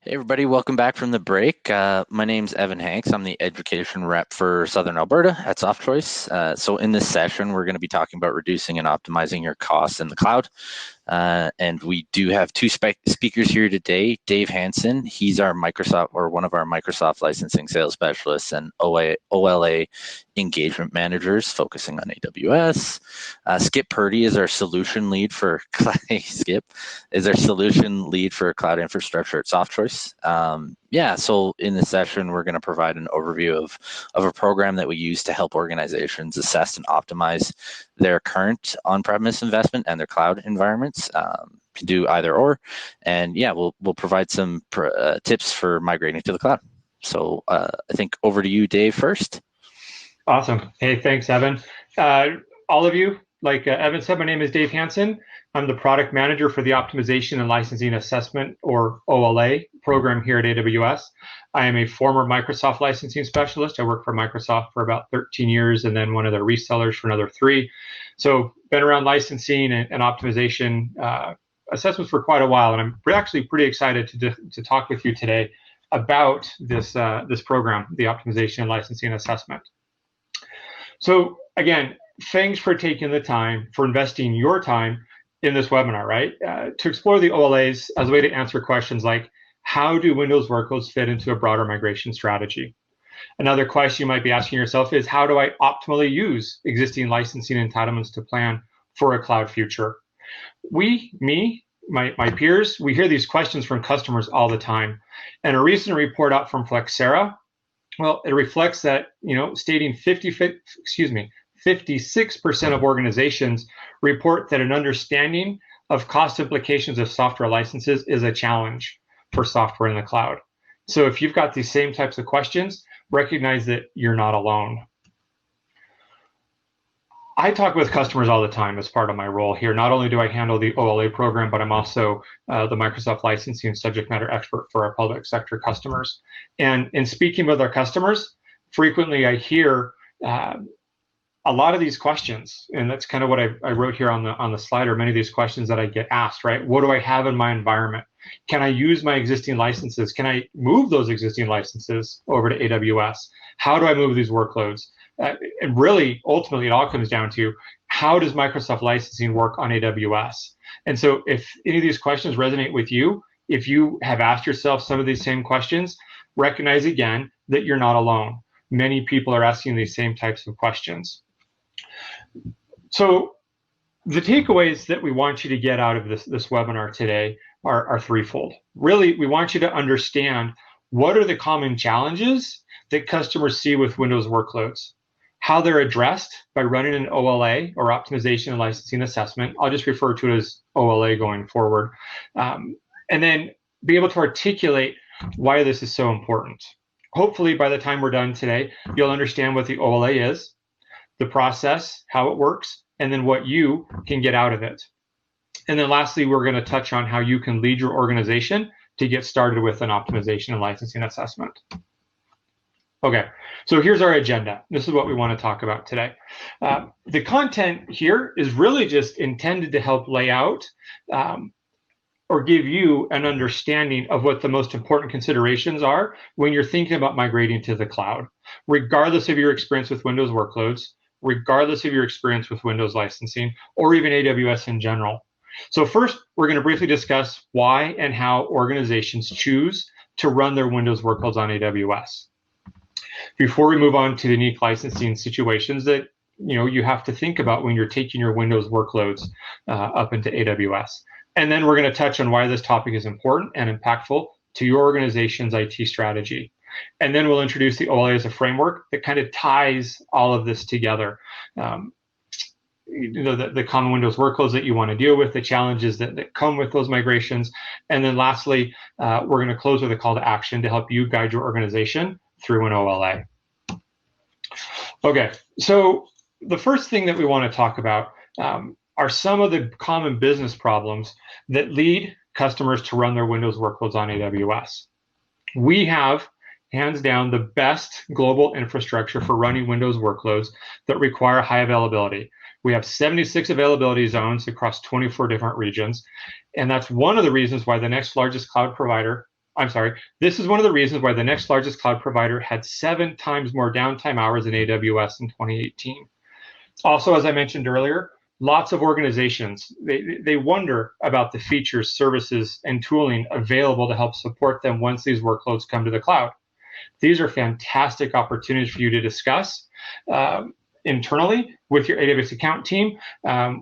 Hey everybody, welcome back from the break. My name's Evan Hanks. I'm the education rep for Southern Alberta at Softchoice. So in this session, we're going to be talking about reducing and optimizing your costs in the cloud. And we do have two speakers here today. Dave Hansen, he's our Microsoft or one of our Microsoft licensing sales specialists and OLA engagement managers focusing on AWS. Skip Purdy is our solution lead for Skip is our solution lead for cloud infrastructure at Softchoice. So in this session, we're going to provide an overview of a program that we use to help organizations assess and optimize their current on-premise investment and their cloud environments. To do either or, and we'll provide some tips for migrating to the cloud. So I think over to you, Dave, first. Awesome. Hey, thanks, Evan. All of you, like Evan said, my name is Dave Hansen. I'm the product manager for the Optimization and Licensing Assessment, or OLA, program here at AWS. I am a former Microsoft licensing specialist. I worked for Microsoft for about 13 years and then one of their resellers for another 3. So been around licensing and optimization assessments for quite a while, and I'm actually pretty excited to talk with you today about this program, the Optimization and Licensing Assessment. So again, thanks for taking the time, for investing your time in this webinar, right? To explore the OLAs as a way to answer questions like, how do Windows workloads fit into a broader migration strategy? Another question you might be asking yourself is, how do I optimally use existing licensing entitlements to plan for a cloud future? My peers, we hear these questions from customers all the time. And a recent report out from Flexera, well, it reflects that, stating 56% of organizations report that an understanding of cost implications of software licenses is a challenge for software in the cloud. So if you've got these same types of questions, recognize that you're not alone. I talk with customers all the time as part of my role here. Not only do I handle the OLA program, but I'm also the Microsoft licensing subject matter expert for our public sector customers. And in speaking with our customers, frequently I hear a lot of these questions, and that's kind of what I wrote here on the slide, or many of these questions that I get asked, right? What do I have in my environment? Can I use my existing licenses? Can I move those existing licenses over to AWS? How do I move these workloads? And really, ultimately, it all comes down to, how does Microsoft licensing work on AWS? And so if any of these questions resonate with you, if you have asked yourself some of these same questions, recognize again that you're not alone. Many people are asking these same types of questions. So the takeaways that we want you to get out of this webinar today are threefold. Really, we want you to understand what are the common challenges that customers see with Windows workloads, how they're addressed by running an OLA, or Optimization and Licensing Assessment. I'll just refer to it as OLA going forward. And then be able to articulate why this is so important. Hopefully, by the time we're done today, you'll understand what the OLA is, the process, how it works, and then what you can get out of it. And then lastly, we're going to touch on how you can lead your organization to get started with an optimization and licensing assessment. Okay, so here's our agenda. This is what we want to talk about today. The content here is really just intended to help lay out or give you an understanding of what the most important considerations are when you're thinking about migrating to the cloud, regardless of your experience with Windows workloads, regardless of your experience with Windows licensing, or even AWS in general. So first, we're going to briefly discuss why and how organizations choose to run their Windows workloads on AWS. Before we move on to the unique licensing situations that you have to think about when you're taking your Windows workloads up into AWS. And then we're going to touch on why this topic is important and impactful to your organization's IT strategy. And then we'll introduce the OLA as a framework that kind of ties all of this together. The common Windows workloads that you want to deal with, the challenges that come with those migrations. And then lastly, we're going to close with a call to action to help you guide your organization through an OLA. Okay, so the first thing that we want to talk about are some of the common business problems that lead customers to run their Windows workloads on AWS. We have, hands down, the best global infrastructure for running Windows workloads that require high availability. We have 76 availability zones across 24 different regions, and that's one of the reasons why the next largest cloud provider I'm sorry, this is one of the reasons why the next largest cloud provider had 7 times more downtime hours than AWS in 2018. Also, as I mentioned earlier, lots of organizations, they wonder about the features, services, and tooling available to help support them once these workloads come to the cloud. These are fantastic opportunities for you to discuss internally with your AWS account team,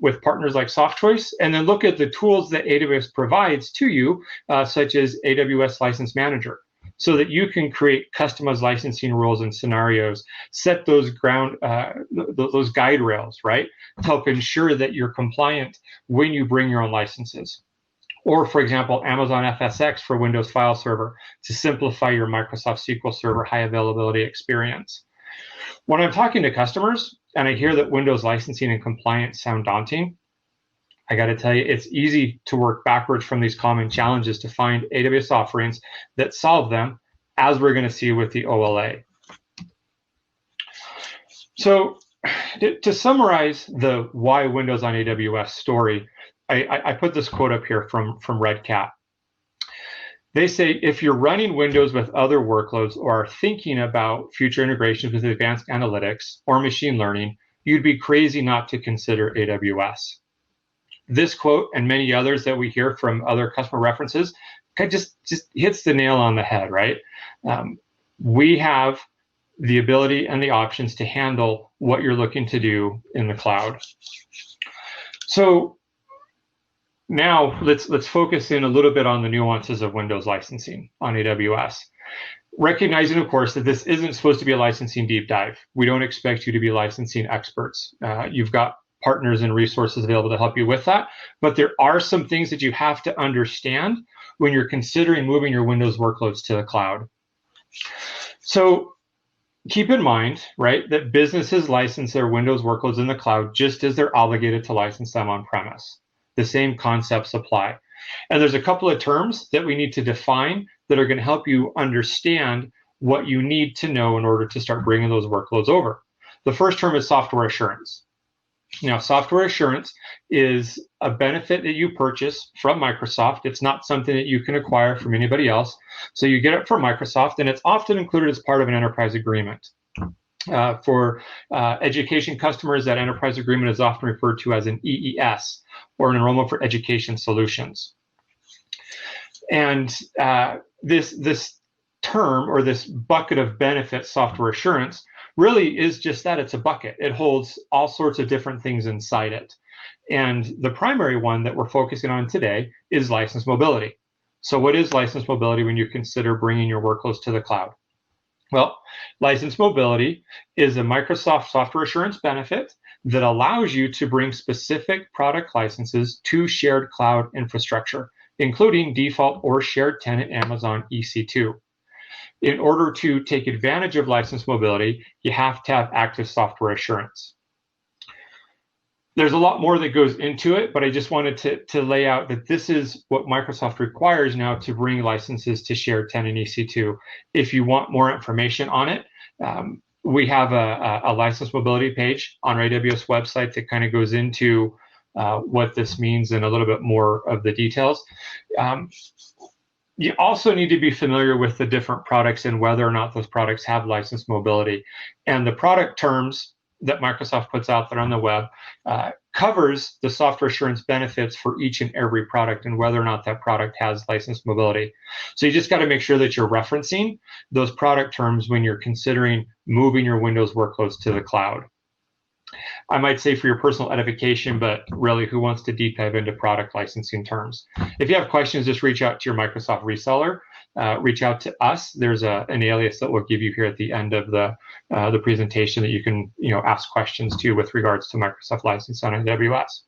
with partners like Softchoice, and then look at the tools that AWS provides to you, such as AWS License Manager, so that you can create customized licensing rules and scenarios, set those those guide rails, right, to help ensure that you're compliant when you bring your own licenses. Or, for example, Amazon FSx for Windows File Server to simplify your Microsoft SQL Server high availability experience. When I'm talking to customers and I hear that Windows licensing and compliance sound daunting, I got to tell you, it's easy to work backwards from these common challenges to find AWS offerings that solve them, as we're going to see with the OLA. So to summarize the why Windows on AWS story, I put this quote up here from Red Cat. They say, if you're running Windows with other workloads or are thinking about future integrations with advanced analytics or machine learning, you'd be crazy not to consider AWS. This quote and many others that we hear from other customer references just hits the nail on the head, right? We have the ability and the options to handle what you're looking to do in the cloud. So now let's focus in a little bit on the nuances of Windows licensing on AWS. Recognizing, of course, that this isn't supposed to be a licensing deep dive. We don't expect you to be licensing experts. You've got partners and resources available to help you with that. But there are some things that you have to understand when you're considering moving your Windows workloads to the cloud. So keep in mind, right, that businesses license their Windows workloads in the cloud just as they're obligated to license them on premise. The same concepts apply. And there's a couple of terms that we need to define that are going to help you understand what you need to know in order to start bringing those workloads over. The first term is software assurance. Now, software assurance is a benefit that you purchase from Microsoft. It's not something that you can acquire from anybody else. So you get it from Microsoft, and it's often included as part of an enterprise agreement. For education customers, that enterprise agreement is often referred to as an EES, or an enrollment for education solutions. And this term, or this bucket of benefits, software assurance, really is just that. It's a bucket. It holds all sorts of different things inside it. And the primary one that we're focusing on today is license mobility. So what is license mobility when you consider bringing your workloads to the cloud? Well, license mobility is a Microsoft software assurance benefit that allows you to bring specific product licenses to shared cloud infrastructure, including default or shared tenant Amazon EC2. In order to take advantage of license mobility, you have to have active software assurance. There's a lot more that goes into it, but I just wanted to lay out that this is what Microsoft requires now to bring licenses to shared tenant EC2. If you want more information on it, we have a license mobility page on our AWS website that kind of goes into what this means and a little bit more of the details. You also need to be familiar with the different products and whether or not those products have license mobility. And the product terms that Microsoft puts out there on the web covers the software assurance benefits for each and every product and whether or not that product has license mobility. So you just got to make sure that you're referencing those product terms when you're considering moving your Windows workloads to the cloud. I might say for your personal edification, but really, who wants to deep dive into product licensing terms? If you have questions, just reach out to your Microsoft reseller. Reach out to us. There's an alias that we'll give you here at the end of the presentation that you can ask questions to with regards to Microsoft license on AWS.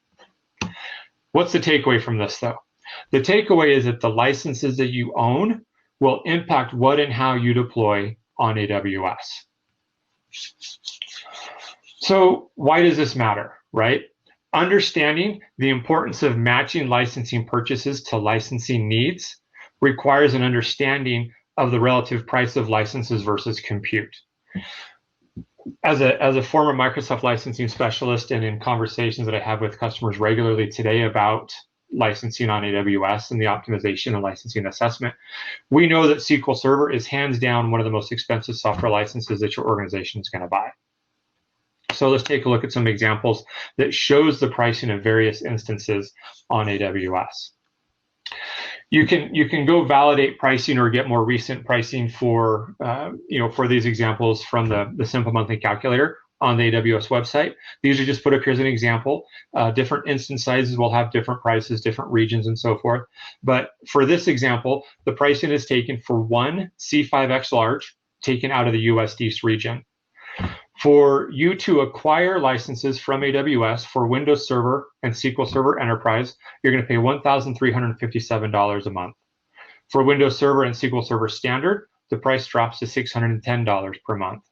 What's the takeaway from this, though? The takeaway is that the licenses that you own will impact what and how you deploy on AWS. So why does this matter, right? Understanding the importance of matching licensing purchases to licensing needs requires an understanding of the relative price of licenses versus compute. As a former Microsoft licensing specialist and in conversations that I have with customers regularly today about licensing on AWS and the optimization and licensing assessment, we know that SQL Server is hands down one of the most expensive software licenses that your organization is going to buy. So let's take a look at some examples that shows the pricing of various instances on AWS. You can go validate pricing or get more recent pricing for for these examples from the Simple Monthly Calculator on the AWS website. These are just put up here as an example. Different instance sizes will have different prices, different regions, and so forth. But for this example, the pricing is taken for one C5X large taken out of the US East region. For you to acquire licenses from AWS for Windows Server and SQL Server Enterprise, you're going to pay $1,357 a month. For Windows Server and SQL Server Standard, the price drops to $610 per month.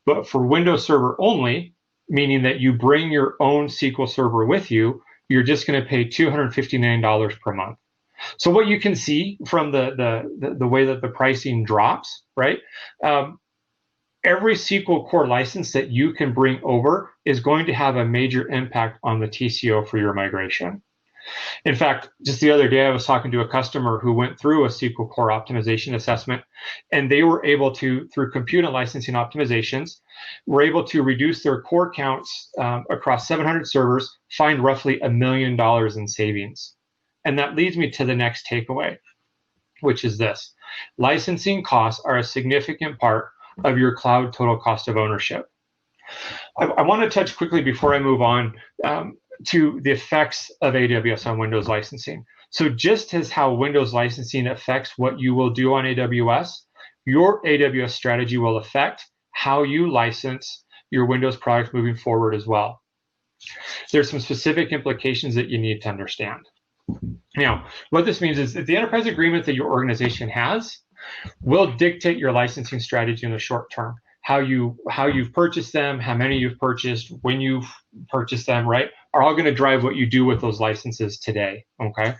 But for Windows Server only, meaning that you bring your own SQL Server with you, you're just going to pay $259 per month. So what you can see from the way that the pricing drops, right? Every SQL core license that you can bring over is going to have a major impact on the TCO for your migration. In fact, just the other day, I was talking to a customer who went through a SQL core optimization assessment, and they were able to, through compute and licensing optimizations, were able to reduce their core counts across 700 servers, find roughly $1 million in savings. And that leads me to the next takeaway, which is this. Licensing costs are a significant part of your cloud total cost of ownership. I want to touch quickly before I move on to the effects of AWS on Windows licensing. So just as how Windows licensing affects what you will do on AWS, your AWS strategy will affect how you license your Windows products moving forward as well. There's some specific implications that you need to understand. Now, what this means is that the enterprise agreement that your organization has will dictate your licensing strategy in the short term. How you've purchased them, how many you've purchased, when you've purchased them, right, are all going to drive what you do with those licenses today, okay?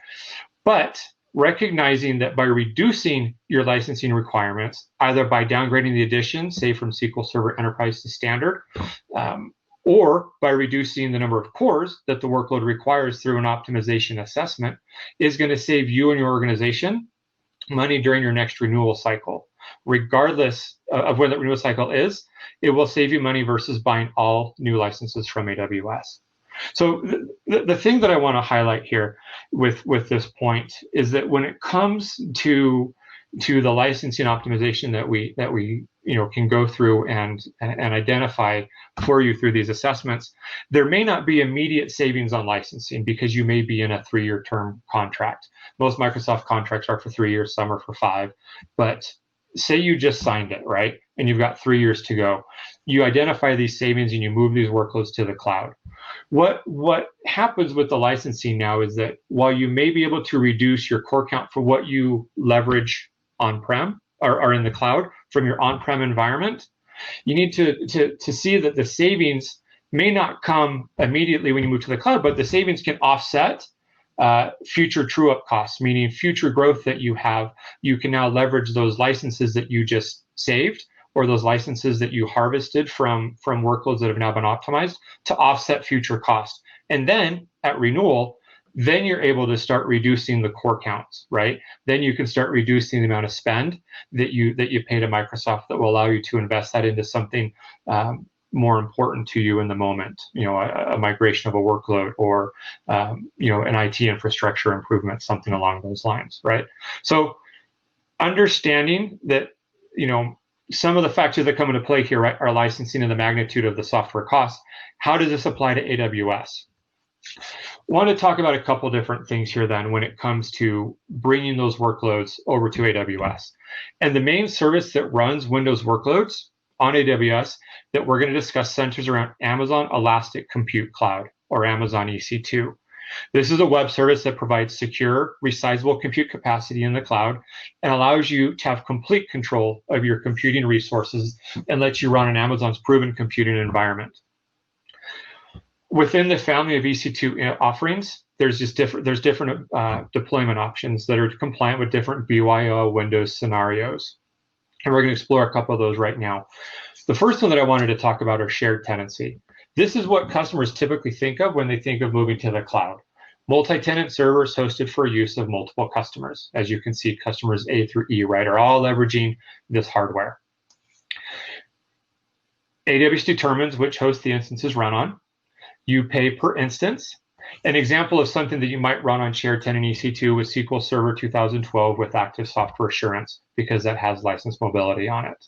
But recognizing that by reducing your licensing requirements, either by downgrading the edition, say from SQL Server Enterprise to Standard, or by reducing the number of cores that the workload requires through an optimization assessment, is going to save you and your organization money during your next renewal cycle. Regardless of when that renewal cycle is, it will save you money versus buying all new licenses from AWS. So the thing that I want to highlight here with this point is that when it comes to the licensing optimization that we can go through and identify for you through these assessments, there may not be immediate savings on licensing because you may be in a 3-year term contract. Most Microsoft contracts are for 3 years, some are for 5. But say you just signed it, right? And you've got 3 years to go. You identify these savings and you move these workloads to the cloud. What happens with the licensing now is that while you may be able to reduce your core count for what you leverage on-prem or in the cloud from your on-prem environment, you need to see that the savings may not come immediately when you move to the cloud, but the savings can offset future true-up costs, meaning future growth that you have. You can now leverage those licenses that you just saved or those licenses that you harvested from workloads that have now been optimized to offset future costs. And then at renewal, then you're able to start reducing the core counts, right? Then you can start reducing the amount of spend that you pay to Microsoft that will allow you to invest that into something more important to you in the moment, a migration of a workload or, an IT infrastructure improvement, something along those lines, right? So understanding that, some of the factors that come into play here, right, are licensing and the magnitude of the software costs. How does this apply to AWS? I want to talk about a couple different things here then when it comes to bringing those workloads over to AWS. And the main service that runs Windows workloads on AWS that we're going to discuss centers around Amazon Elastic Compute Cloud, or Amazon EC2. This is a web service that provides secure, resizable compute capacity in the cloud and allows you to have complete control of your computing resources and lets you run on Amazon's proven computing environment. Within the family of EC2 offerings, there's different deployment options that are compliant with different BYO Windows scenarios. And we're going to explore a couple of those right now. The first one that I wanted to talk about are shared tenancy. This is what customers typically think of when they think of moving to the cloud. Multi-tenant servers hosted for use of multiple customers. As you can see, customers A through E, right, are all leveraging this hardware. AWS determines which host the instances run on. You pay per instance. An example of something that you might run on shared tenant EC2 with SQL Server 2012 with active software assurance, because that has license mobility on it.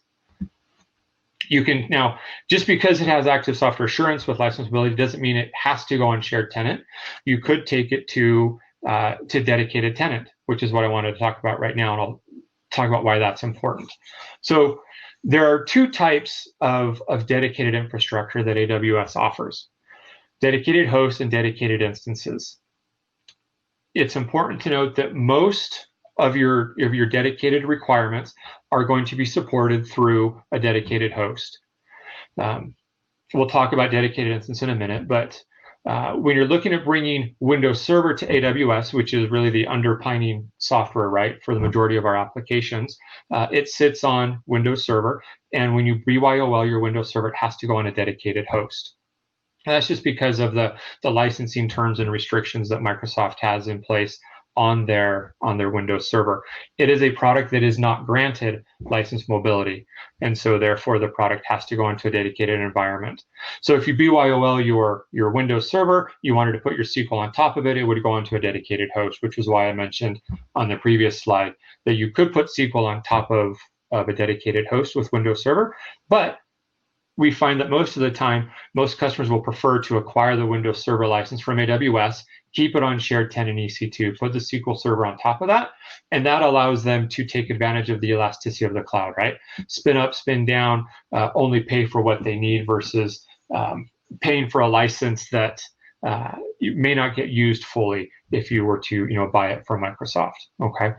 You can now, just because it has active software assurance with license mobility doesn't mean it has to go on shared tenant. You could take it to dedicated tenant, which is what I wanted to talk about right now, and I'll talk about why that's important. So there are two types of dedicated infrastructure that AWS offers: dedicated hosts and dedicated instances. It's important to note that most of your dedicated requirements are going to be supported through a dedicated host. We'll talk about dedicated instance in a minute, but when you're looking at bringing Windows Server to AWS, which is really the underpinning software, right, for the majority of our applications, it sits on Windows Server, and when you BYOL your Windows Server, it has to go on a dedicated host. And that's just because of the licensing terms and restrictions that Microsoft has in place on their Windows Server. It is a product that is not granted license mobility, and so therefore the product has to go into a dedicated environment. So if you BYOL your Windows Server, you wanted to put your SQL on top of it, it would go into a dedicated host, which is why I mentioned on the previous slide that you could put SQL on top of a dedicated host with Windows Server, but we find that most of the time, most customers will prefer to acquire the Windows Server license from AWS, keep it on shared tenant EC2, put the SQL Server on top of that, and that allows them to take advantage of the elasticity of the cloud, right? Spin up, spin down, only pay for what they need versus paying for a license that you may not get used fully if you were to buy it from Microsoft, okay?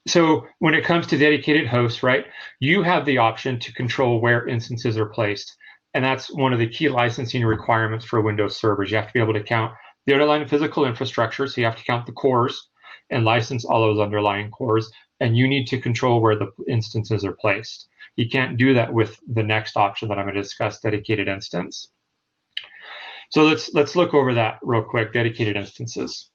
So when it comes to dedicated hosts, right, you have the option to control where instances are placed. And that's one of the key licensing requirements for Windows servers. You have to be able to count the underlying physical infrastructure. So you have to count the cores and license all those underlying cores. And you need to control where the instances are placed. You can't do that with the next option that I'm going to discuss, dedicated instance. So let's look over that real quick, dedicated instances.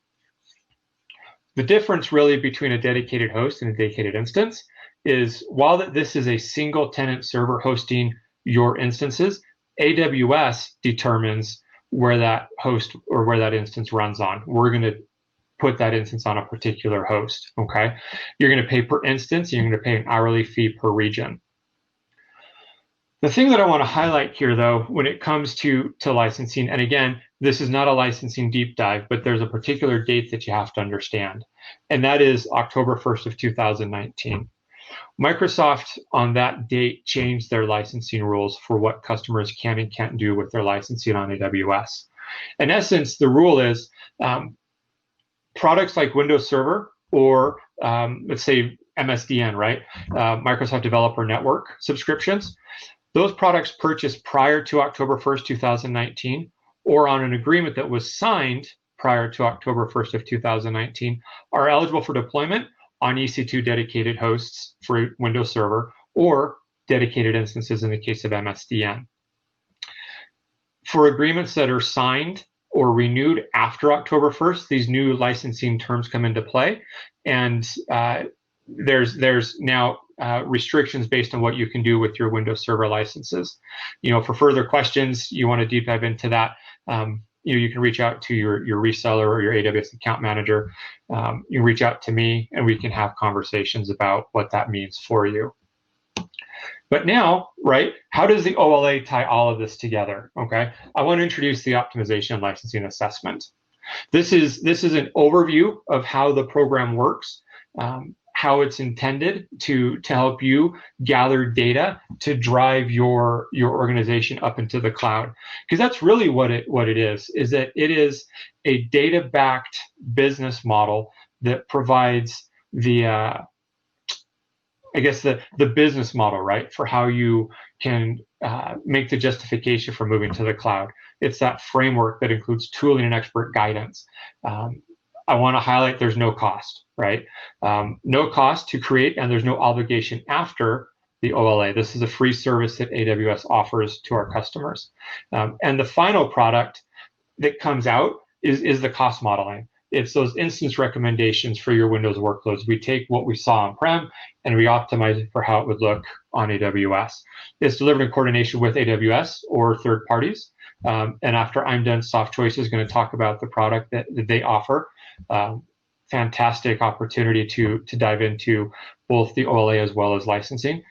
The difference really between a dedicated host and a dedicated instance is while this is a single tenant server hosting your instances, AWS determines where that host or where that instance runs on. We're going to put that instance on a particular host, okay? You're going to pay per instance, and you're going to pay an hourly fee per region. The thing that I want to highlight here, though, when it comes to licensing, and again, this is not a licensing deep dive, but there's a particular date that you have to understand, and that is October 1st of 2019. Microsoft on that date changed their licensing rules for what customers can and can't do with their licensing on AWS. In essence, the rule is products like Windows Server or let's say MSDN, right? Microsoft Developer Network subscriptions, those products purchased prior to October 1st, 2019, or on an agreement that was signed prior to October 1st of 2019 are eligible for deployment on EC2 dedicated hosts for Windows Server or dedicated instances in the case of MSDN. For agreements that are signed or renewed after October 1st, these new licensing terms come into play, and there's now restrictions based on what you can do with your Windows Server licenses. For further questions, you want to deep dive into that, you can reach out to your reseller or your AWS account manager. You can reach out to me, and we can have conversations about what that means for you. But now, right, how does the OLA tie all of this together? Okay, I want to introduce the Optimization Licensing Assessment. This is an overview of how the program works, how it's intended to help you gather data to drive your organization up into the cloud. Because that's really what it is that it is a data-backed business model that provides the business model, right, for how you can make the justification for moving to the cloud. It's that framework that includes tooling and expert guidance. I want to highlight there's no cost, right? No cost to create, and there's no obligation after the OLA. This is a free service that AWS offers to our customers. And the final product that comes out is the cost modeling. It's those instance recommendations for your Windows workloads. We take what we saw on-prem and we optimize it for how it would look on AWS. It's delivered in coordination with AWS or third parties. And after I'm done, Softchoice is going to talk about the product that they offer. Fantastic opportunity to dive into both the OLA as well as licensing.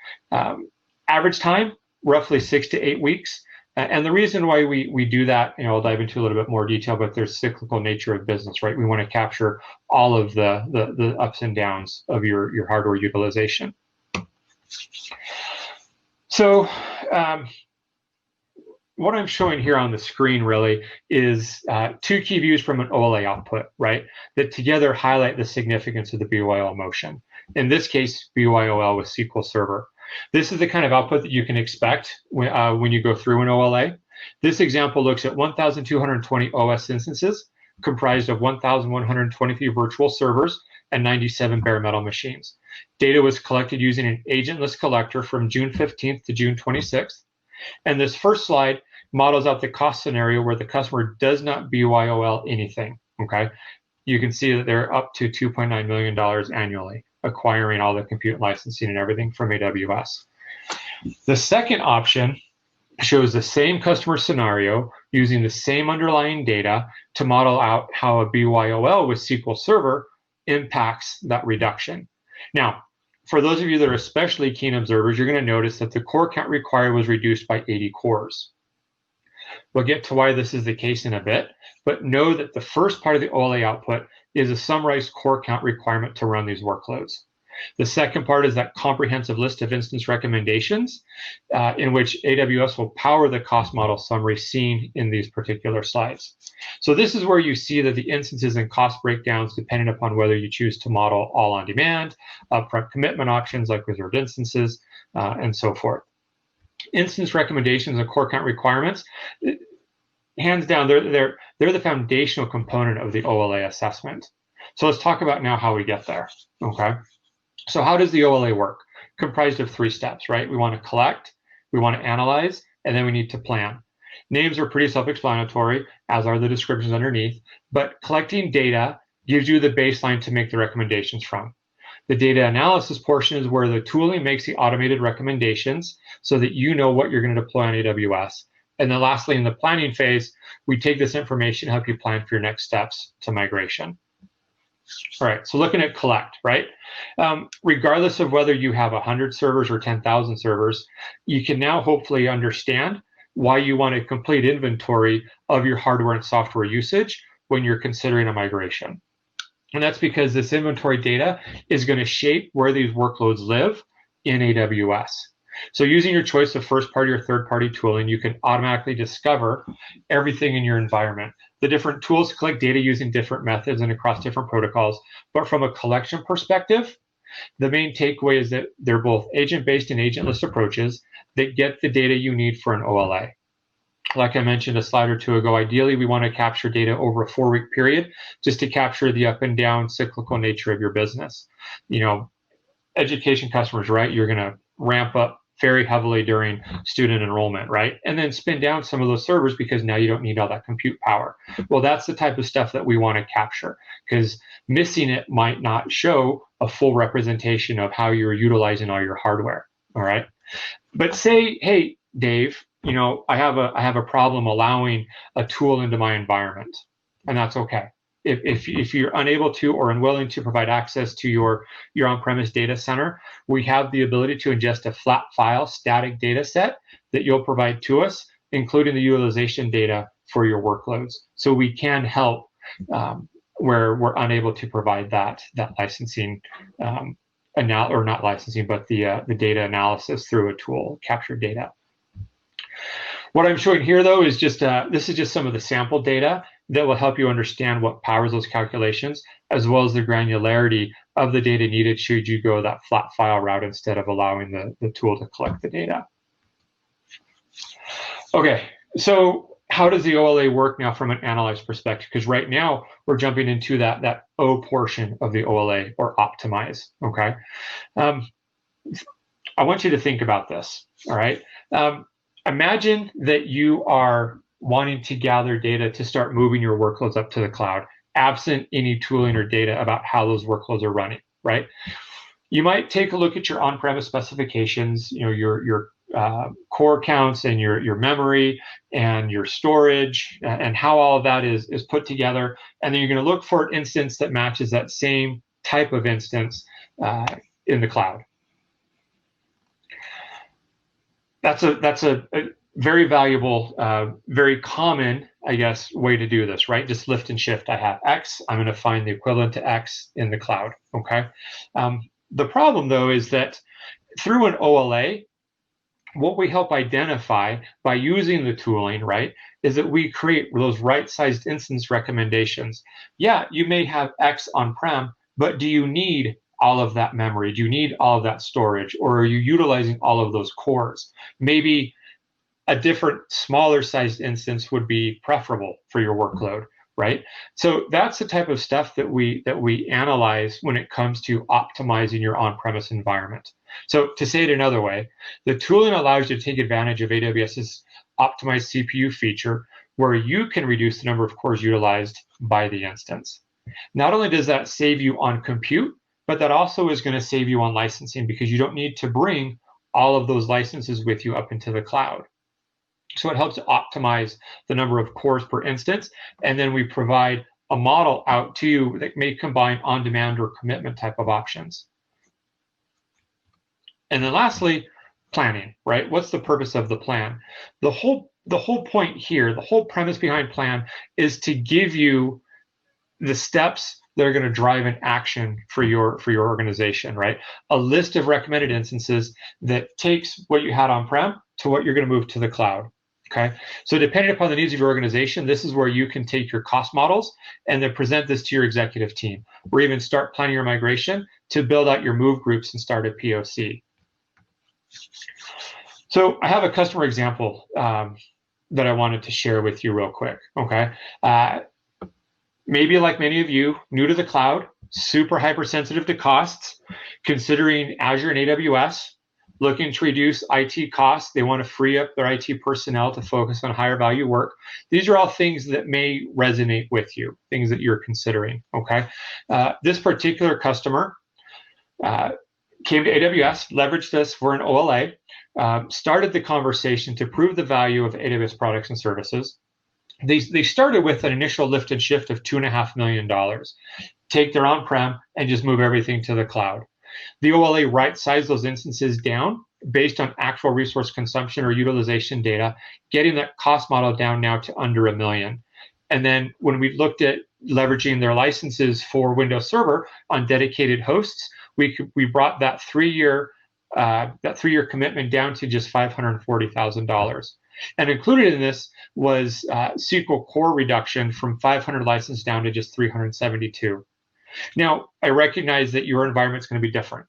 Average time, roughly 6 to 8 weeks. And the reason why we do that, I'll dive into a little bit more detail, but there's cyclical nature of business, right? We want to capture all of the ups and downs of your hardware utilization. So what I'm showing here on the screen really is 2 key views from an OLA output, right? That together highlight the significance of the BYOL motion. In this case, BYOL with SQL Server. This is the kind of output that you can expect when you go through an OLA. This example looks at 1,220 OS instances comprised of 1,123 virtual servers and 97 bare metal machines. Data was collected using an agentless collector from June 15th to June 26th. And this first slide models out the cost scenario where the customer does not BYOL anything, okay? You can see that they're up to $2.9 million annually, acquiring all the compute licensing and everything from AWS. The second option shows the same customer scenario using the same underlying data to model out how a BYOL with SQL Server impacts that reduction. Now, for those of you that are especially keen observers, you're going to notice that the core count required was reduced by 80 cores. We'll get to why this is the case in a bit, but know that the first part of the OLA output is a summarized core count requirement to run these workloads. The second part is that comprehensive list of instance recommendations in which AWS will power the cost model summary seen in these particular slides. So this is where you see that the instances and cost breakdowns depending upon whether you choose to model all on demand, upfront commitment options like reserved instances, and so forth. Instance recommendations and core count requirements, hands down, they're the foundational component of the OLA assessment. So let's talk about now how we get there, okay? So how does the OLA work? Comprised of 3 steps, right? We want to collect, we want to analyze, and then we need to plan. Names are pretty self-explanatory, as are the descriptions underneath, but collecting data gives you the baseline to make the recommendations from. The data analysis portion is where the tooling makes the automated recommendations so that you know what you're going to deploy on AWS. And then lastly, in the planning phase, we take this information to help you plan for your next steps to migration. All right, so looking at collect, right? Regardless of whether you have 100 servers or 10,000 servers, you can now hopefully understand why you want a complete inventory of your hardware and software usage when you're considering a migration. And that's because this inventory data is going to shape where these workloads live in AWS. So using your choice of first-party or third-party tooling, you can automatically discover everything in your environment. The different tools collect data using different methods and across different protocols. But from a collection perspective, the main takeaway is that they're both agent-based and agentless approaches that get the data you need for an OLA. Like I mentioned a slide or two ago, ideally we want to capture data over a 4-week period just to capture the up and down cyclical nature of your business. Education customers, right? You're going to ramp up very heavily during student enrollment, right? And then spin down some of those servers because now you don't need all that compute power. Well, that's the type of stuff that we want to capture because missing it might not show a full representation of how you're utilizing all your hardware, all right? But say, hey, Dave, I have a problem allowing a tool into my environment, and that's okay. If you're unable to or unwilling to provide access to your on-premise data center, we have the ability to ingest a flat file static data set that you'll provide to us, including the utilization data for your workloads. So we can help where we're unable to provide that licensing or not licensing, but the data analysis through a tool, captured data. What I'm showing here, though, is just this is just some of the sample data that will help you understand what powers those calculations, as well as the granularity of the data needed should you go that flat file route instead of allowing the tool to collect the data. Okay, so how does the OLA work now from an analyze perspective? Because right now we're jumping into that O portion of the OLA, or optimize, okay? I want you to think about this, all right? Imagine that you are wanting to gather data to start moving your workloads up to the cloud, absent any tooling or data about how those workloads are running, right? You might take a look at your on-premise specifications, your core counts and your memory and your storage and how all of that is put together. And then you're going to look for an instance that matches that same type of instance in the cloud. That's a very valuable, very common, I guess, way to do this, right? Just lift and shift. I have X. I'm going to find the equivalent to X in the cloud. Okay. The problem, though, is that through an OLA, what we help identify by using the tooling, right, is that we create those right-sized instance recommendations. Yeah, you may have X on-prem, but do you need all of that memory? Do you need all of that storage? Or are you utilizing all of those cores? Maybe a different, smaller sized instance would be preferable for your workload, right? So that's the type of stuff that we analyze when it comes to optimizing your on-premise environment. So to say it another way, the tooling allows you to take advantage of AWS's optimized CPU feature, where you can reduce the number of cores utilized by the instance. Not only does that save you on compute, but that also is going to save you on licensing, because you don't need to bring all of those licenses with you up into the cloud. So it helps to optimize the number of cores per instance. And then we provide a model out to you that may combine on-demand or commitment type of options. And then lastly, planning, right? What's the purpose of the plan? The whole point here, the whole premise behind plan is to give you the steps that are going to drive an action for your organization, right? A list of recommended instances that takes what you had on-prem to what you're going to move to the cloud. Okay, so depending upon the needs of your organization, this is where you can take your cost models and then present this to your executive team, or even start planning your migration to build out your move groups and start a POC. So I have a customer example that I wanted to share with you real quick. Okay, maybe like many of you, new to the cloud, super hypersensitive to costs, considering Azure and AWS, looking to reduce IT costs. They want to free up their IT personnel to focus on higher value work. These are all things that may resonate with you, things that you're considering, okay? This particular customer came to AWS, leveraged us for an OLA, started the conversation to prove the value of AWS products and services. They started with an initial lift and shift of $2.5 million, take their on-prem and just move everything to the cloud. The OLA right-sized those instances down based on actual resource consumption or utilization data, getting that cost model down now to under $1 million. And then when we looked at leveraging their licenses for Windows Server on dedicated hosts, we brought that three-year commitment down to just $540,000. And included in this was SQL core reduction from 500 licenses down to just 372. Now, I recognize that your environment is going to be different.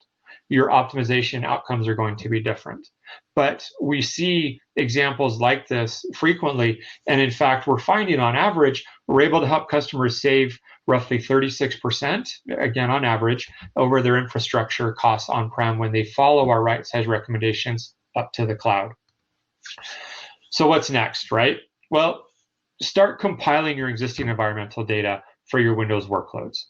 Your optimization outcomes are going to be different. But we see examples like this frequently. And in fact, we're finding on average, we're able to help customers save roughly 36%, again, on average, over their infrastructure costs on-prem when they follow our right-size recommendations up to the cloud. So what's next, right? Well, start compiling your existing environmental data for your Windows workloads.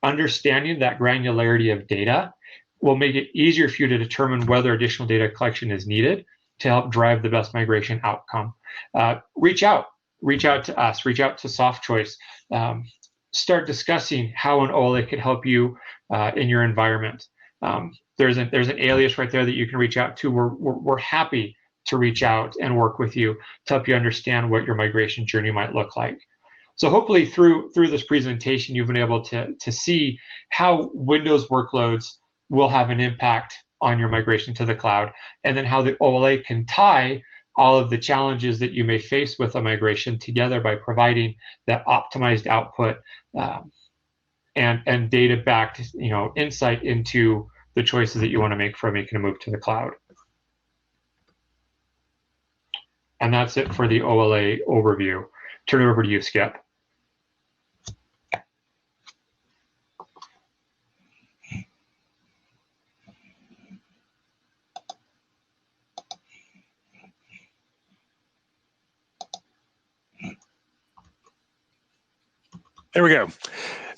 Understanding that granularity of data will make it easier for you to determine whether additional data collection is needed to help drive the best migration outcome. Reach out to us, reach out to Softchoice. Start discussing how an OLA could help you in your environment. There's an alias right there that you can reach out to. We're happy to reach out and work with you to help you understand what your migration journey might look like. So hopefully through this presentation, you've been able to see how Windows workloads will have an impact on your migration to the cloud, and then how the OLA can tie all of the challenges that you may face with a migration together by providing that optimized output and data-backed insight into the choices that you want to make for making a move to the cloud. And that's it for the OLA overview. Turn it over to you, Skip. There we go.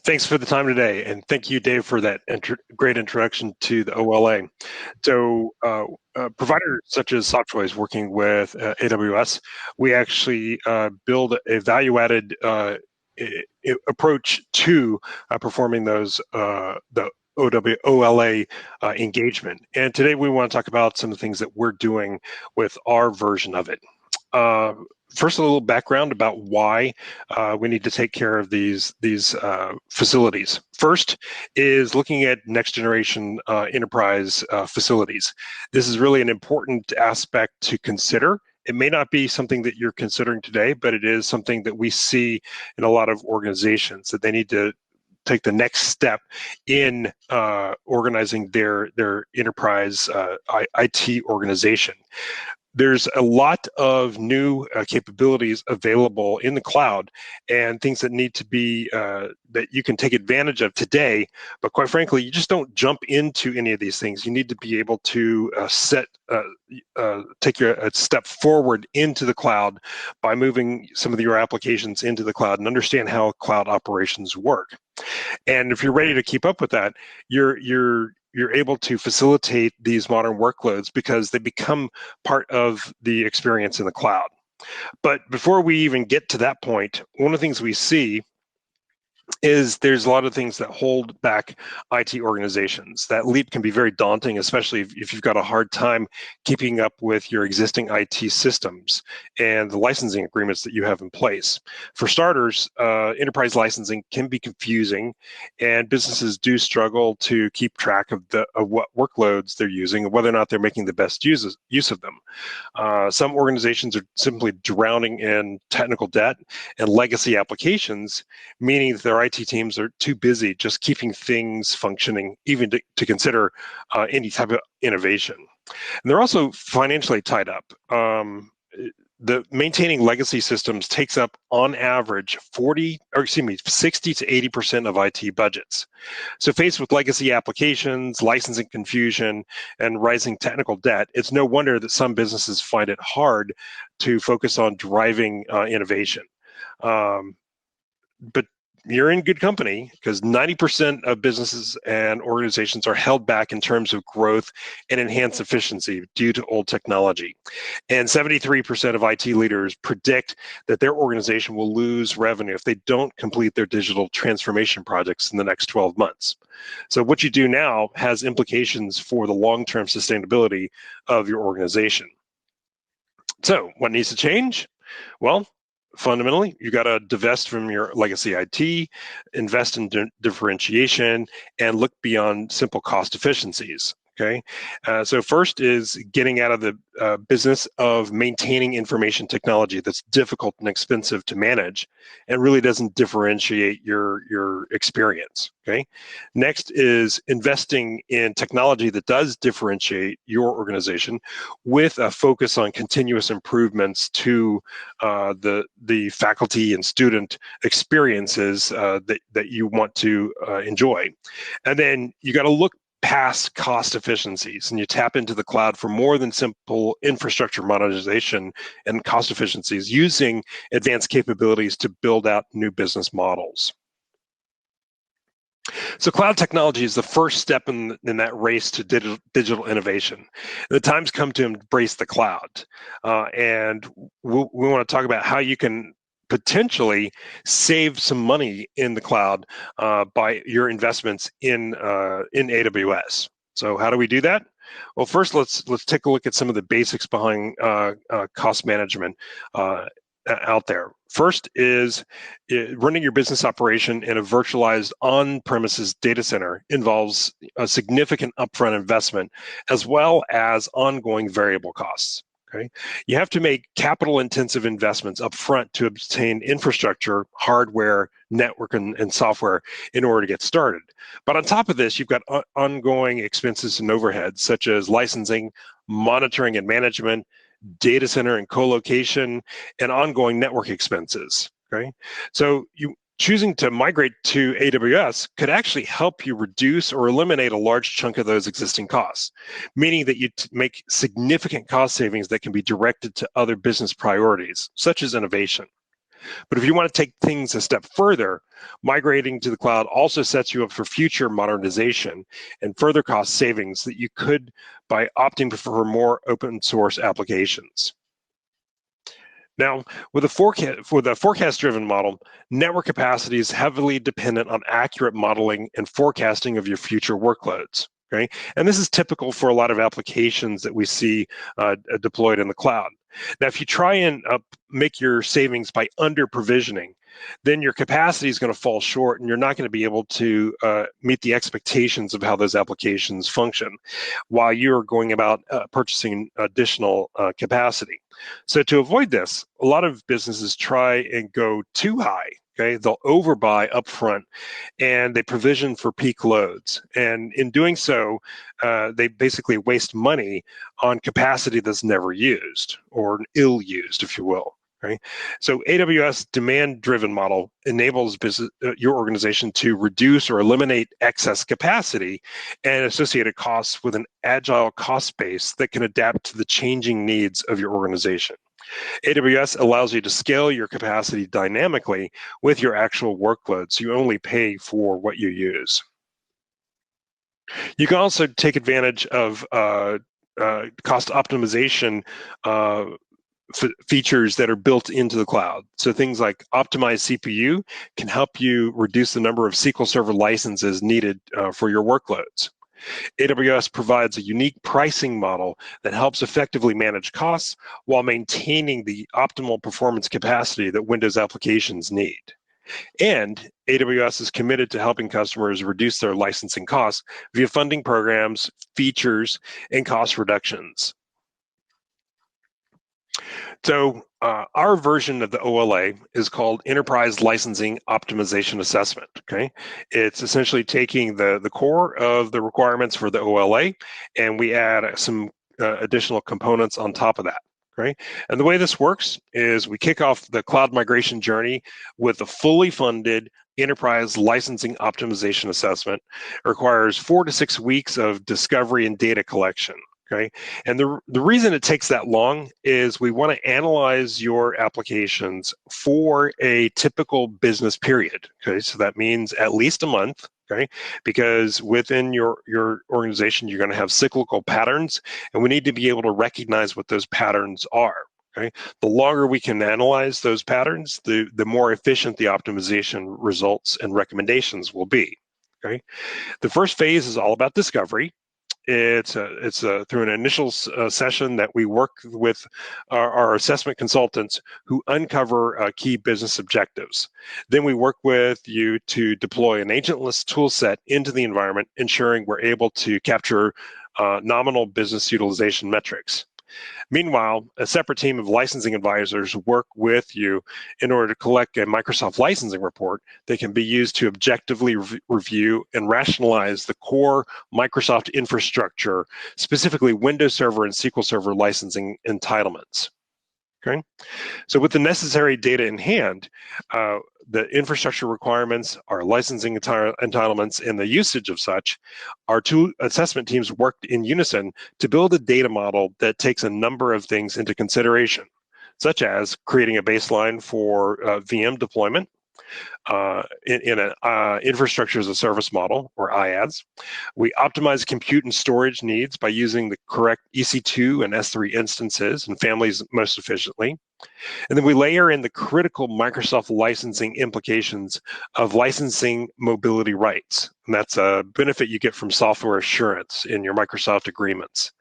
Thanks for the time today, and thank you, Dave, for that great introduction to the OLA. So, providers such as Softchoice working with AWS, we actually build a value-added approach to performing those the OLA engagement. And today we want to talk about some of the things that we're doing with our version of it. First, a little background about why we need to take care of these facilities. First is looking at next generation enterprise facilities. This is really an important aspect to consider. It may not be something that you're considering today, but it is something that we see in a lot of organizations that they need to take the next step in organizing their enterprise IT organization. There's a lot of new capabilities available in the cloud and things that need to be that you can take advantage of today, but quite frankly, you just don't jump into any of these things. You need to be able to take a step forward into the cloud by moving some of your applications into the cloud and understand how cloud operations work. And if you're ready to keep up with that, you're able to facilitate these modern workloads because they become part of the experience in the cloud. But before we even get to that point, one of the things we see is there's a lot of things that hold back IT organizations. That leap can be very daunting, especially if you've got a hard time keeping up with your existing IT systems and the licensing agreements that you have in place. For starters, enterprise licensing can be confusing, and businesses do struggle to keep track of what workloads they're using and whether or not they're making the best use of them. Some organizations are simply drowning in technical debt and legacy applications, meaning that their IT teams are too busy just keeping things functioning, even to consider any type of innovation. And they're also financially tied up. The maintaining legacy systems takes up, on average, 60 to 80% of IT budgets. So faced with legacy applications, licensing confusion, and rising technical debt, it's no wonder that some businesses find it hard to focus on driving innovation. But you're in good company because 90% of businesses and organizations are held back in terms of growth and enhanced efficiency due to old technology. And 73% of IT leaders predict that their organization will lose revenue if they don't complete their digital transformation projects in the next 12 months. So what you do now has implications for the long-term sustainability of your organization. So what needs to change? Well, fundamentally, you got to divest from your legacy IT, invest in differentiation, and look beyond simple cost efficiencies. Okay, so first is getting out of the business of maintaining information technology that's difficult and expensive to manage and really doesn't differentiate your experience. Okay, next is investing in technology that does differentiate your organization with a focus on continuous improvements to the faculty and student experiences that you want to enjoy. And then you got to look past cost efficiencies and you tap into the cloud for more than simple infrastructure monetization and cost efficiencies using advanced capabilities to build out new business models. So cloud technology is the first step in that race to digital innovation. The time's come to embrace the cloud. And we want to talk about how you can potentially save some money in the cloud by your investments in AWS. So how do we do that? Well, first let's take a look at some of the basics behind cost management out there. First is running your business operation in a virtualized on-premises data center involves a significant upfront investment as well as ongoing variable costs. Okay, you have to make capital-intensive investments up front to obtain infrastructure, hardware, network, and software in order to get started. But on top of this, you've got ongoing expenses and overheads such as licensing, monitoring and management, data center and co-location, and ongoing network expenses. Okay, so choosing to migrate to AWS could actually help you reduce or eliminate a large chunk of those existing costs, meaning that you make significant cost savings that can be directed to other business priorities, such as innovation. But if you want to take things a step further, migrating to the cloud also sets you up for future modernization and further cost savings that you could by opting for more open source applications. Now, with a forecast-driven model, network capacity is heavily dependent on accurate modeling and forecasting of your future workloads. Okay, and this is typical for a lot of applications that we see deployed in the cloud. Now, if you try and make your savings by under provisioning, then your capacity is going to fall short, and you're not going to be able to meet the expectations of how those applications function, while you're going about purchasing additional capacity. So to avoid this, a lot of businesses try and go too high. Okay, they'll overbuy upfront, and they provision for peak loads. And in doing so, they basically waste money on capacity that's never used, or ill used, if you will. Right? So AWS demand-driven model enables your organization to reduce or eliminate excess capacity and associated costs with an agile cost base that can adapt to the changing needs of your organization. AWS allows you to scale your capacity dynamically with your actual workload, so you only pay for what you use. You can also take advantage of cost optimization features that are built into the cloud. So things like optimized CPU can help you reduce the number of SQL Server licenses needed for your workloads. AWS provides a unique pricing model that helps effectively manage costs while maintaining the optimal performance capacity that Windows applications need. And AWS is committed to helping customers reduce their licensing costs via funding programs, features, and cost reductions. So our version of the OLA is called Enterprise Licensing Optimization Assessment. Okay, it's essentially taking the core of the requirements for the OLA, and we add some additional components on top of that. Right, and the way this works is we kick off the cloud migration journey with a fully funded Enterprise Licensing Optimization Assessment. It requires 4 to 6 weeks of discovery and data collection. Okay, and the reason it takes that long is we want to analyze your applications for a typical business period. Okay, so that means at least a month. Okay, because within your organization you're going to have cyclical patterns, and we need to be able to recognize what those patterns are. Okay, the longer we can analyze those patterns, the more efficient the optimization results and recommendations will be. Okay, the first phase is all about discovery. It's through an initial session that we work with our assessment consultants who uncover key business objectives. Then we work with you to deploy an agentless tool set into the environment, ensuring we're able to capture nominal business utilization metrics. Meanwhile, a separate team of licensing advisors work with you in order to collect a Microsoft licensing report that can be used to objectively review and rationalize the core Microsoft infrastructure, specifically Windows Server and SQL Server licensing entitlements. Okay, so with the necessary data in hand, the infrastructure requirements, our licensing entitlements, and the usage of such, our two assessment teams worked in unison to build a data model that takes a number of things into consideration, such as creating a baseline for VM deployment in an infrastructure as a service model, or IaaS. We optimize compute and storage needs by using the correct EC2 and S3 instances and families most efficiently. And then we layer in the critical Microsoft licensing implications of licensing mobility rights. And that's a benefit you get from software assurance in your Microsoft agreements.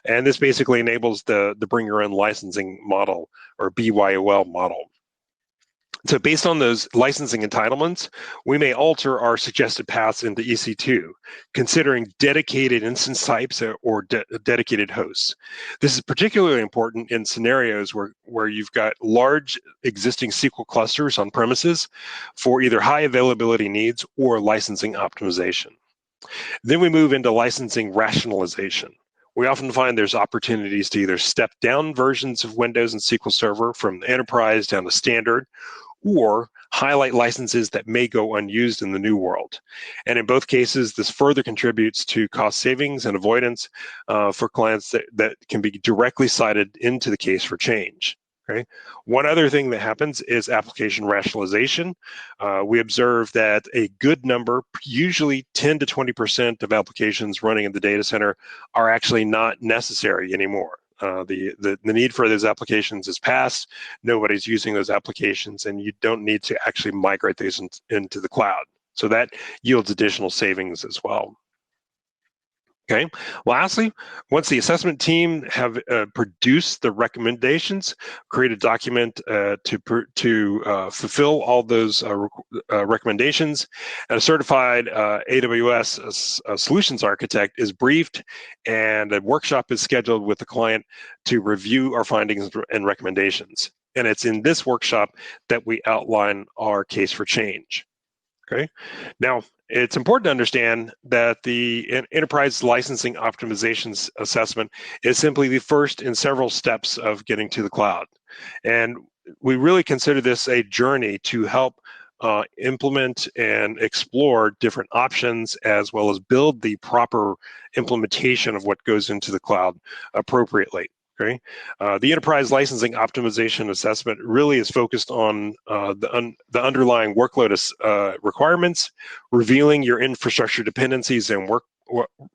And this basically enables the bring your own licensing model, or BYOL model. So based on those licensing entitlements, we may alter our suggested paths into EC2, considering dedicated instance types or dedicated hosts. This is particularly important in scenarios where you've got large existing SQL clusters on premises for either high availability needs or licensing optimization. Then we move into licensing rationalization. We often find there's opportunities to either step down versions of Windows and SQL Server from enterprise down to standard, or highlight licenses that may go unused in the new world. And in both cases, this further contributes to cost savings and avoidance for clients that can be directly cited into the case for change. Okay. One other thing that happens is application rationalization. We observe that a good number, usually 10 to 20% of applications running in the data center, are actually not necessary anymore. The need for those applications is past. Nobody's using those applications, and you don't need to actually migrate these into the cloud. So that yields additional savings as well. Okay. Lastly, once the assessment team have produced the recommendations, create a document to fulfill all those recommendations, and a certified AWS solutions architect is briefed, and a workshop is scheduled with the client to review our findings and recommendations. And it's in this workshop that we outline our case for change. Okay. Now, it's important to understand that the Enterprise Licensing Optimization Assessment is simply the first in several steps of getting to the cloud. And we really consider this a journey to help implement and explore different options, as well as build the proper implementation of what goes into the cloud appropriately. Okay, the Enterprise Licensing Optimization Assessment really is focused on the underlying workload requirements, revealing your infrastructure dependencies and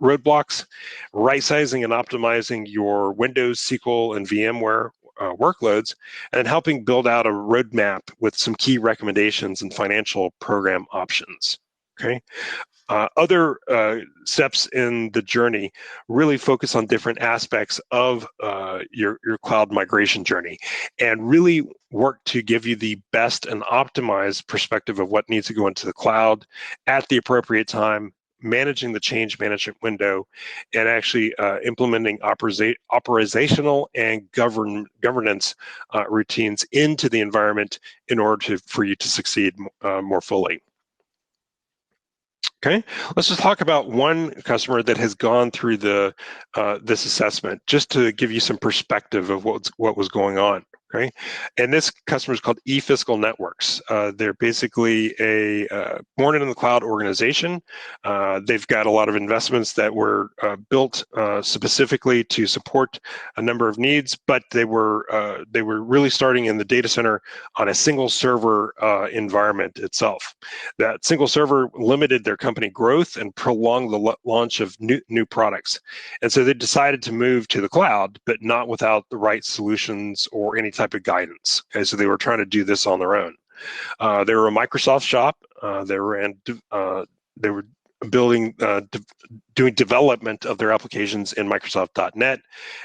roadblocks, right-sizing and optimizing your Windows, SQL, and VMware workloads, and helping build out a roadmap with some key recommendations and financial program options. Okay. Other steps in the journey really focus on different aspects of your cloud migration journey, and really work to give you the best and optimized perspective of what needs to go into the cloud at the appropriate time, managing the change management window, and actually implementing operational and governance routines into the environment in order for you to succeed more fully. Okay, let's just talk about one customer that has gone through this assessment, just to give you some perspective of what was going on. Okay, and this customer is called eFiscal Networks. They're basically a born in the cloud organization. They've got a lot of investments that were built specifically to support a number of needs, but they were really starting in the data center on a single server environment itself. That single server limited their company growth and prolonged the launch of new products, and so they decided to move to the cloud, but not without the right solutions or any type of guidance. Okay, so they were trying to do this on their own. They were a Microsoft shop. They were building, doing development of their applications in Microsoft.NET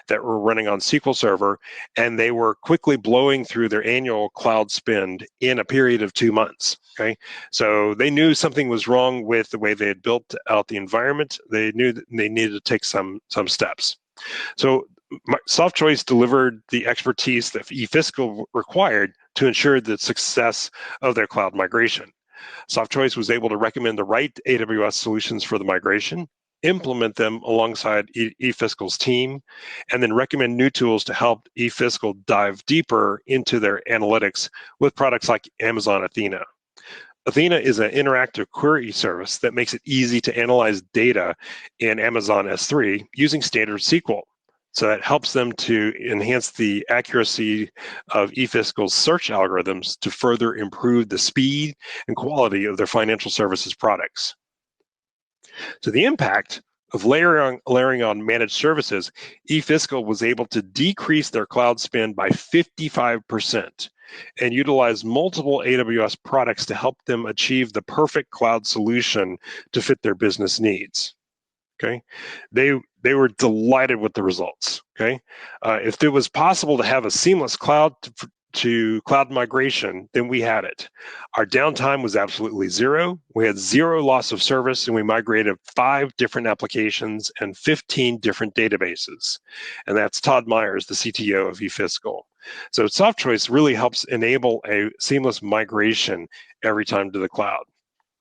that were running on SQL Server, and they were quickly blowing through their annual cloud spend in a period of 2 months. Okay, so they knew something was wrong with the way they had built out the environment. They knew that they needed to take some steps. So Softchoice delivered the expertise that eFiscal required to ensure the success of their cloud migration. Softchoice was able to recommend the right AWS solutions for the migration, implement them alongside eFiscal's team, and then recommend new tools to help eFiscal dive deeper into their analytics with products like Amazon Athena. Athena is an interactive query service that makes it easy to analyze data in Amazon S3 using standard SQL. So that helps them to enhance the accuracy of eFiscal's search algorithms to further improve the speed and quality of their financial services products. So the impact of layering on managed services, eFiscal was able to decrease their cloud spend by 55% and utilize multiple AWS products to help them achieve the perfect cloud solution to fit their business needs. Okay, they were delighted with the results. Okay, if it was possible to have a seamless cloud to cloud migration, then we had it. Our downtime was absolutely zero. We had zero loss of service, and we migrated 5 different applications and 15 different databases. And that's Todd Myers, the CTO of eFiscal. So Softchoice really helps enable a seamless migration every time to the cloud.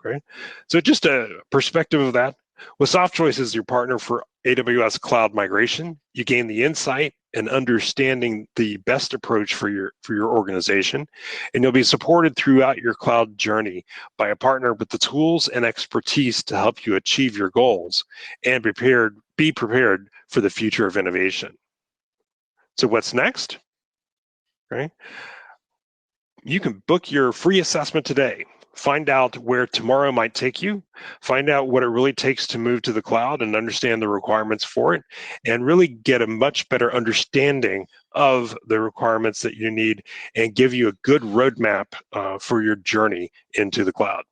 Okay, so just a perspective of that. With Softchoice as your partner for AWS cloud migration, you gain the insight and understanding the best approach for your organization, and you'll be supported throughout your cloud journey by a partner with the tools and expertise to help you achieve your goals and be prepared for the future of innovation. So what's next? Okay? You can book your free assessment today. Find out where tomorrow might take you, find out what it really takes to move to the cloud and understand the requirements for it, and really get a much better understanding of the requirements that you need and give you a good roadmap for your journey into the cloud.